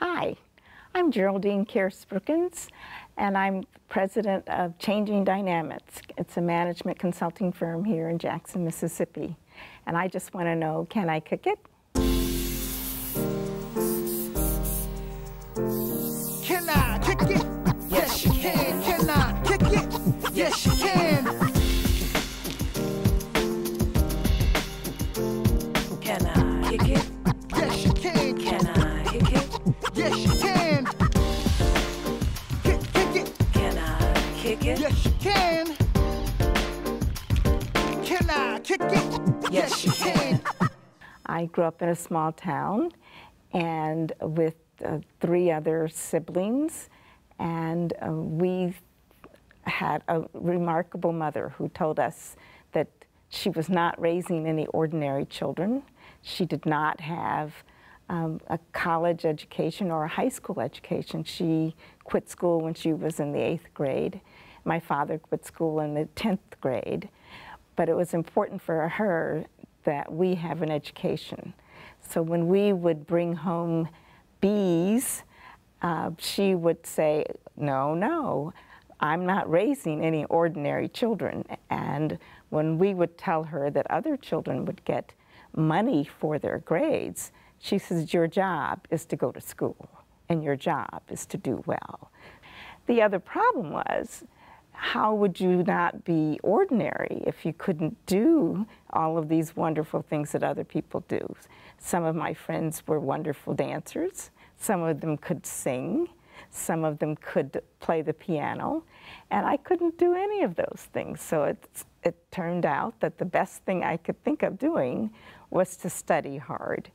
Hi, I'm Geraldine Brookins, and I'm president of Changing Dynamics. It's a management consulting firm here in Jackson, Mississippi. And I just want to know, can I cook it? Can I kick it? Yes, you can. Can I kick it? Yes, you can. Can I kick it? Yes, you can. Can I kick it? Yes, you can. Kick it. Can I kick it? Yes, you can. Can I kick it? Yes, you can. I grew up in a small town and with 3 other siblings, and we had a remarkable mother who told us that she was not raising any ordinary children. She did not have a college education or a high school education. She quit school when she was in the 8th grade. My father quit school in the 10th grade. But it was important for her that we have an education. So when we would bring home B's, she would say, no, I'm not raising any ordinary children. And when we would tell her that other children would get money for their grades, she says, your job is to go to school, and your job is to do well. The other problem was, how would you not be ordinary if you couldn't do all of these wonderful things that other people do? Some of my friends were wonderful dancers. Some of them could sing. Some of them could play the piano. And I couldn't do any of those things. So it turned out that the best thing I could think of doing was to study hard.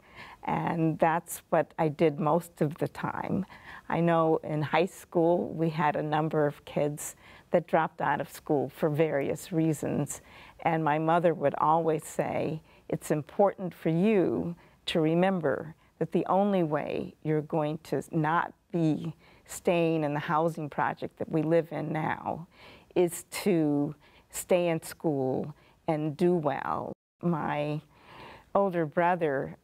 And that's what I did most of the time. I know in high school we had a number of kids that dropped out of school for various reasons. And my mother would always say, it's important for you to remember that the only way you're going to not be staying in the housing project that we live in now is to stay in school and do well. My older brother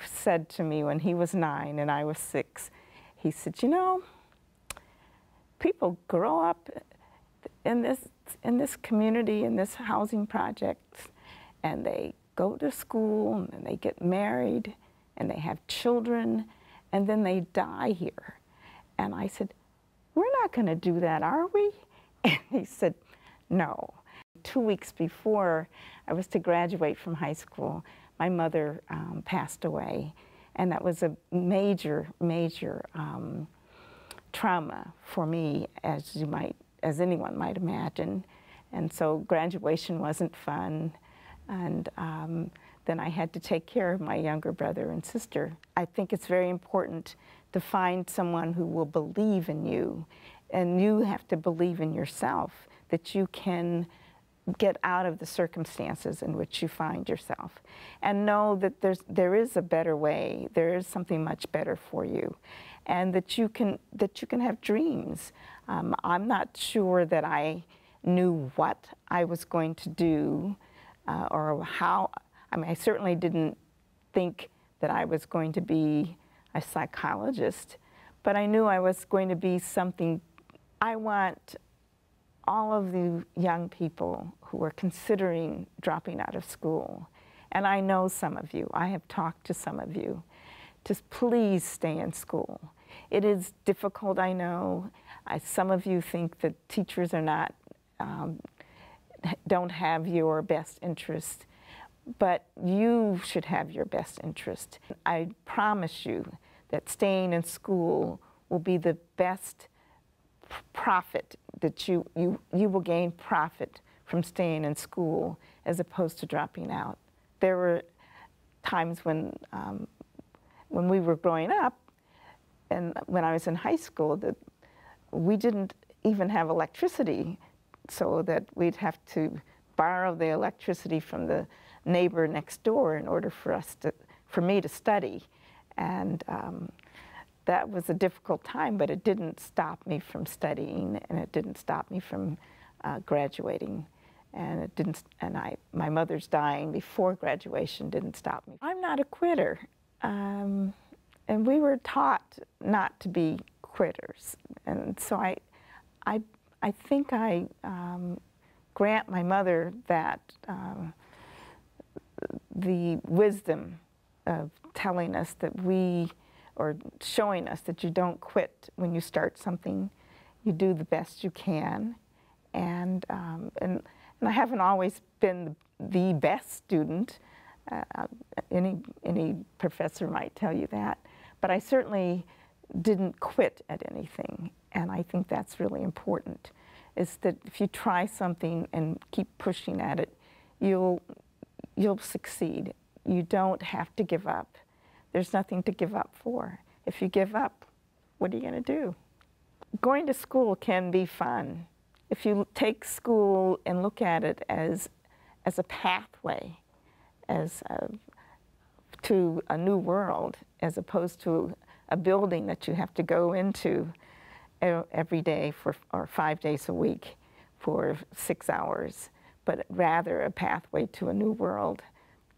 said to me when he was 9 and I was 6, he said, you know, people grow up in this community, in this housing project, and they go to school, and they get married, and they have children, and then they die here. And I said, we're not going to do that, are we? And he said, no. 2 weeks before I was to graduate from high school, my mother passed away, and that was a major, major trauma for me, as anyone might imagine. And so graduation wasn't fun, and then I had to take care of my younger brother and sister. I think it's very important to find someone who will believe in you, and you have to believe in yourself, that you can get out of the circumstances in which you find yourself, and know that there is a better way, there is something much better for you, and that you can have dreams. I'm not sure that I knew what I was going to do or how. I mean, I certainly didn't think that I was going to be a psychologist, but I knew I was going to be something. I want all of the young people who are considering dropping out of school, and I know some of you, I have talked to some of you, to please stay in school. It is difficult, I know. Some of you think that teachers are not, don't have your best interest, but you should have your best interest. I promise you that staying in school will be the best profit, that you will gain profit from staying in school as opposed to dropping out. There were times when we were growing up, and when I was in high school, that we didn't even have electricity, so that we'd have to borrow the electricity from the neighbor next door in order for me to study. And that was a difficult time, but it didn't stop me from studying, and it didn't stop me from graduating. And it didn't, and my mother's dying before graduation didn't stop me. I'm not a quitter. and we were taught not to be quitters. And so I think I grant my mother that the wisdom of telling us that or showing us that you don't quit when you start something. You do the best you can. And I haven't always been the best student. Any professor might tell you that. But I certainly didn't quit at anything. And I think that's really important, is that if you try something and keep pushing at it, you'll succeed. You don't have to give up. There's nothing to give up for. If you give up, what are you going to do? Going to school can be fun. If you take school and look at it as a pathway, to a new world, as opposed to a building that you have to go into every day or 5 days a week for 6 hours, but rather a pathway to a new world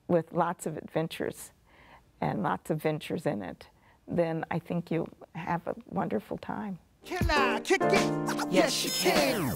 with lots of adventures and lots of ventures in it, then I think you'll have a wonderful time. Can I kick it? Yes, you can.